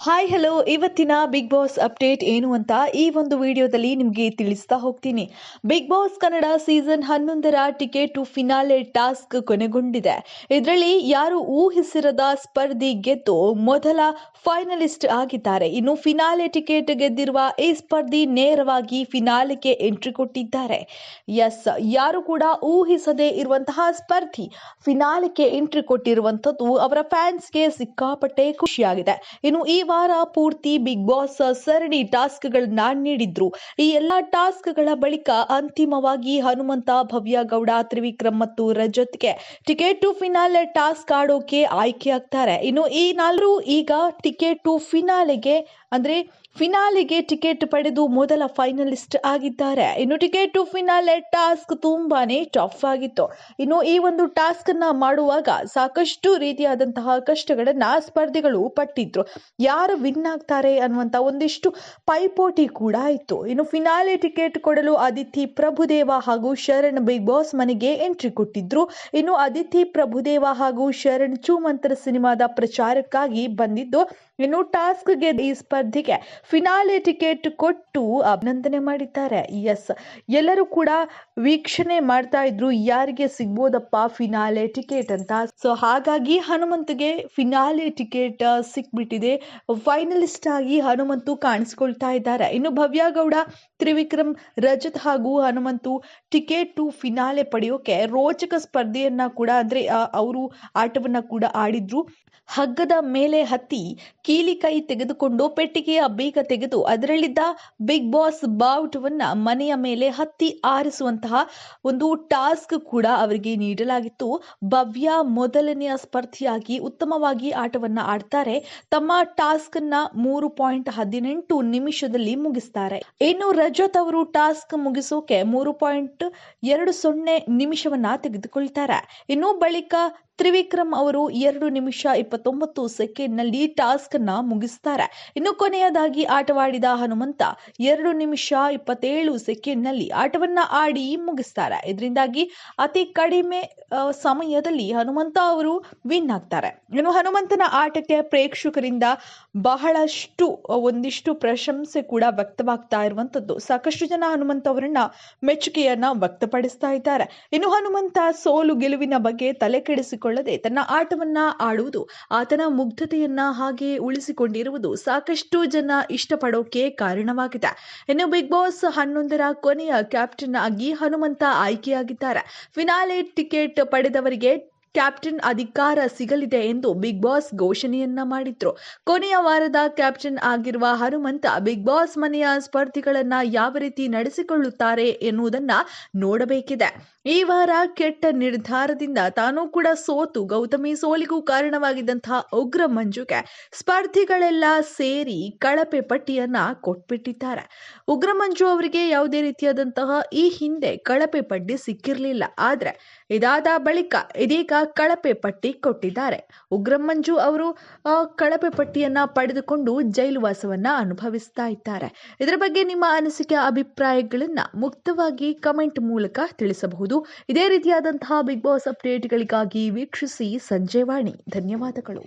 Hi hello, ಇವತ್ತಿನ Bigg Boss update ಏನು ಅಂತ ಈ ಒಂದು ವಿಡಿಯೋದಲ್ಲಿ ನಿಮಗೆ ತಿಳಿಸ್ತಾ ಹೋಗ್ತೀನಿ. ಬಿಗ್ ಬಾಸ್ ಕನ್ನಡ ಸೀಸನ್ 11ರ ಟಿಕೆಟ್ ಟು ಫಿನಾಲೆ ಟಾಸ್ಕ್ ಕೊನೆಗೊಂಡಿದೆ. ಇದರಲ್ಲಿ ಯಾರು ಊಹಿಸಿರದ ಸ್ಪರ್ಧಿ ಗೆದ್ದು ಮೊದಲ ಫೈನಲಿಸ್ಟ್ ಆಗಿದ್ದಾರೆ. ಇನ್ನು ಫಿನಾಲೆ ಟಿಕೆಟ್ ಗೆದ್ದಿರುವ ಈ ಸ್ಪರ್ಧಿ ನೇರವಾಗಿ ಫಿನಾಲೆಗೆ ಎಂಟ್ರಿ ಕೊಟ್ಟಿದ್ದಾರೆ. ಎಸ್, ಯಾರು ಕೂಡ ಊಹಿಸದೇ ಇರುವಂತಹ ಸ್ಪರ್ಧಿ ಫಿನಾಲೆಗೆ ಎಂಟ್ರಿ ಕೊಟ್ಟಿರುವಂತದ್ದು ಅವರ ಫ್ಯಾನ್ಸ್ಗೆ ಸಿಕ್ಕಾಪಟ್ಟೆ ಖುಷಿಯಾಗಿದೆ. ಇನ್ನು ಈ ವಾರ ಪೂರ್ತಿ ಬಿಗ್ ಬಾಸ್ ಸರಣಿ ಟಾಸ್ಕ್ಗಳನ್ನ ನೀಡಿದ್ರು. ಈ ಎಲ್ಲಾ ಟಾಸ್ಕ್ಗಳ ಬಳಿಕ ಅಂತಿಮವಾಗಿ ಹನುಮಂತ, ಭವ್ಯ ಗೌಡ, ತ್ರಿವಿಕ್ರಮ್ ಮತ್ತು ರಜತ್ಗೆ ಟಿಕೆಟ್ ಟು ಫಿನಾಲೆ ಟಾಸ್ಕ್ ಆಡೋಕೆ ಆಯ್ಕೆಯಾಗ್ತಾರೆ. ಇನ್ನು ಈ ನಾಲ್ವರು ಈಗ ಟಿಕೆಟ್ ಟು ಫಿನಾಲೆಗೆ ಟಿಕೆಟ್ ಪಡೆದು ಮೊದಲ ಫೈನಲಿಸ್ಟ್ ಆಗಿದ್ದಾರೆ. ಇನ್ನು ಟಿಕೆಟ್ ಟು ಫಿನಾಲೆ ಟಾಸ್ಕ್ ತುಂಬಾನೇ ಟಫ್ ಆಗಿತ್ತು. ಇನ್ನು ಈ ಒಂದು ಟಾಸ್ಕ್ ಅನ್ನ ಮಾಡುವಾಗ ಸಾಕಷ್ಟು ರೀತಿಯಾದಂತಹ ಕಷ್ಟಗಳನ್ನ ಸ್ಪರ್ಧಿಗಳು ಪಟ್ಟಿದ್ರು. ಯಾರು ವಿನ್ ಆಗ್ತಾರೆ ಅನ್ನುವಂತ ಒಂದಿಷ್ಟು ಪೈಪೋಟಿ ಕೂಡ ಇತ್ತು. ಇನ್ನು ಫಿನಾಲೆ ಟಿಕೆಟ್ ಕೊಡಲು ಅದಿತಿ ಪ್ರಭುದೇವ ಹಾಗೂ ಶರಣ್ ಬಿಗ್ ಬಾಸ್ ಮನೆಗೆ ಎಂಟ್ರಿ ಕೊಟ್ಟಿದ್ರು. ಇನ್ನು ಅದಿತಿ ಪ್ರಭುದೇವ ಹಾಗೂ ಶರಣ್ ಚೂಮಂತರ ಸಿನಿಮಾದ ಪ್ರಚಾರಕ್ಕಾಗಿ ಬಂದಿದ್ದು. ಇನ್ನು ಟಾಸ್ಕ್ಗೆ ಈ ಸ್ಪರ್ಧೆಗೆ ಫಿನಾಲೆ ಟಿಕೆಟ್ ಕೊಟ್ಟು ಅಭಿನಂದನೆ ಮಾಡಿದ್ದಾರೆ. ಎಸ್, ಎಲ್ಲರೂ ಕೂಡ ವೀಕ್ಷಣೆ ಮಾಡ್ತಾ ಇದ್ರು, ಯಾರಿಗೆ ಸಿಗ್ಬೋದಪ್ಪ ಫಿನಾಲೆ ಟಿಕೆಟ್ ಅಂತ. ಸೊ ಹಾಗಾಗಿ ಹನುಮಂತಗೆ ಫಿನಾಲೆ ಟಿಕೆಟ್ ಸಿಕ್ಬಿಟ್ಟಿದೆ. ಫೈನಲಿಸ್ಟ್ ಆಗಿ ಹನುಮಂತು ಕಾಣಿಸ್ಕೊಳ್ತಾ ಇದ್ದಾರೆ. ಇನ್ನು ಭವ್ಯ ಗೌಡ, ತ್ರಿವಿಕ್ರಮ್, ರಜತ್ ಹಾಗೂ ಹನುಮಂತು ಟಿಕೆಟ್ ಟು ಫಿನಾಲೆ ಪಡೆಯೋಕೆ ರೋಚಕ ಸ್ಪರ್ಧೆಯನ್ನ ಕೂಡ ಅವರು ಆಟವನ್ನ ಕೂಡ ಆಡಿದ್ರು. ಹಗ್ಗದ ಮೇಲೆ ಹತ್ತಿ ಕೀಲಿ ಕೈ ತೆಗೆದುಕೊಂಡು ಪೆಟ್ಟಿಗೆಯ ಬೀಗ ತೆಗೆದು ಅದರಲ್ಲಿದ್ದ ಬಿಗ್ ಬಾಸ್ ಬಾವುಟವನ್ನ ಮನೆಯ ಮೇಲೆ ಹತ್ತಿ ಆರಿಸುವಂತಹ ಒಂದು ಟಾಸ್ಕ್ ಕೂಡ ಅವರಿಗೆ ನೀಡಲಾಗಿತ್ತು. ಭವ್ಯ ಮೊದಲನೆಯ ಸ್ಪರ್ಧಿಯಾಗಿ ಉತ್ತಮವಾಗಿ ಆಟವನ್ನ ಆಡ್ತಾರೆ. ತಮ್ಮ ಟಾಸ್ಕ್ ಅನ್ನ 3.18 ನಿಮಿಷದಲ್ಲಿ ಮುಗಿಸ್ತಾರೆ. ಇನ್ನು ರಜತ್ ಅವರು ಟಾಸ್ಕ್ ಮುಗಿಸೋಕೆ 3.20 ನಿಮಿಷವನ್ನ ತೆಗೆದುಕೊಳ್ತಾರೆ. ಇನ್ನು ಬಳಿಕ ತ್ರಿವಿಕ್ರಮ್ ಅವರು 2 ನಿಮಿಷ 29 ಸೆಕೆಂಡ್ನಲ್ಲಿ ಟಾಸ್ಕ್ ಅನ್ನ ಮುಗಿಸ್ತಾರೆ. ಇನ್ನು ಕೊನೆಯದಾಗಿ ಆಟವಾಡಿದ ಹನುಮಂತ 2 ನಿಮಿಷ 27 ಸೆಕೆಂಡ್ನಲ್ಲಿ ಆಟವನ್ನ ಆಡಿ ಮುಗಿಸ್ತಾರೆ. ಇದರಿಂದಾಗಿ ಅತಿ ಕಡಿಮೆ ಸಮಯದಲ್ಲಿ ಹನುಮಂತ ಅವರು ವಿನ್ ಆಗ್ತಾರೆ. ಇನ್ನು ಹನುಮಂತನ ಆಟಕ್ಕೆ ಪ್ರೇಕ್ಷಕರಿಂದ ಒಂದಿಷ್ಟು ಪ್ರಶಂಸೆ ಕೂಡ ವ್ಯಕ್ತವಾಗ್ತಾ ಇರುವಂತದ್ದು. ಸಾಕಷ್ಟು ಜನ ಹನುಮಂತ ಅವರನ್ನ ಮೆಚ್ಚುಗೆಯನ್ನ ವ್ಯಕ್ತಪಡಿಸ್ತಾ ಇದ್ದಾರೆ. ಇನ್ನು ಹನುಮಂತ ಸೋಲು ಗೆಲುವಿನ ಬಗ್ಗೆ ತಲೆ ಕೆಡಿಸಿಕೊಳ್ಳದೆ ತನ್ನ ಆಟವನ್ನ ಆಡುವುದು, ಆತನ ಮುಗ್ಧತೆಯನ್ನ ಹಾಗೆ ಉಳಿಸಿಕೊಂಡಿರುವುದು ಸಾಕಷ್ಟು ಜನ ಇಷ್ಟಪಡೋಕೆ ಕಾರಣವಾಗಿದೆ. ಇನ್ನು ಬಿಗ್ ಬಾಸ್ 11ರ ಕೊನೆಯ ಕ್ಯಾಪ್ಟನ್ ಆಗಿ ಹನುಮಂತ ಆಯ್ಕೆಯಾಗಿದ್ದಾರೆ. ಫಿನಾಲೆ ಟಿಕೆಟ್ ಪಡೆದವರಿಗೆ ಕ್ಯಾಪ್ಟನ್ ಅಧಿಕಾರ ಸಿಗಲಿದೆ ಎಂದು ಬಿಗ್ ಬಾಸ್ ಘೋಷಣೆಯನ್ನ ಮಾಡಿದ್ರು. ಕೊನೆಯ ವಾರದ ಕ್ಯಾಪ್ಟನ್ ಆಗಿರುವ ಹನುಮಂತ ಬಿಗ್ ಬಾಸ್ ಮನೆಯ ಸ್ಪರ್ಧಿಗಳನ್ನ ಯಾವ ರೀತಿ ನಡೆಸಿಕೊಳ್ಳುತ್ತಾರೆ ಎನ್ನುವುದನ್ನ ನೋಡಬೇಕಿದೆ. ಈ ವಾರ ಕೆಟ್ಟ ನಿರ್ಧಾರದಿಂದ ತಾನೂ ಕೂಡ ಸೋತು ಗೌತಮಿ ಸೋಲಿಗೂ ಕಾರಣವಾಗಿದ್ದಂತಹ ಉಗ್ರ ಮಂಜುಗೆ ಸ್ಪರ್ಧಿಗಳೆಲ್ಲ ಸೇರಿ ಕಳಪೆ ಪಟ್ಟಿಯನ್ನ ಕೊಟ್ಬಿಟ್ಟಿದ್ದಾರೆ. ಉಗ್ರ ಮಂಜು ಅವರಿಗೆ ಯಾವುದೇ ರೀತಿಯಾದಂತಹ ಈ ಹಿಂದೆ ಕಳಪೆ ಪಟ್ಟಿ ಸಿಕ್ಕಿರಲಿಲ್ಲ. ಆದ್ರೆ ಇದಾದ ಬಳಿಕ ಇದೀಗ ಕಳಪೆ ಪಟ್ಟಿ ಕೊಟ್ಟಿದ್ದಾರೆ. ಉಗ್ರ ಮಂಜು ಅವರು ಕಳಪೆ ಪಟ್ಟಿಯನ್ನ ಪಡೆದುಕೊಂಡು ಜೈಲು ವಾಸವನ್ನ ಅನುಭವಿಸ್ತಾ ಇದ್ದಾರೆ. ಇದರ ಬಗ್ಗೆ ನಿಮ್ಮ ಅನಿಸಿಕೆ, ಅಭಿಪ್ರಾಯಗಳನ್ನ ಮುಕ್ತವಾಗಿ ಕಮೆಂಟ್ ಮೂಲಕ ತಿಳಿಸಬಹುದು. ಇದೇ ರೀತಿಯಾದಂತಹ ಬಿಗ್ ಬಾಸ್ ಅಪ್ಡೇಟ್ಗಳಿಗಾಗಿ ವೀಕ್ಷಿಸಿ ಸಂಜೆವಾಣಿ. ಧನ್ಯವಾದಗಳು.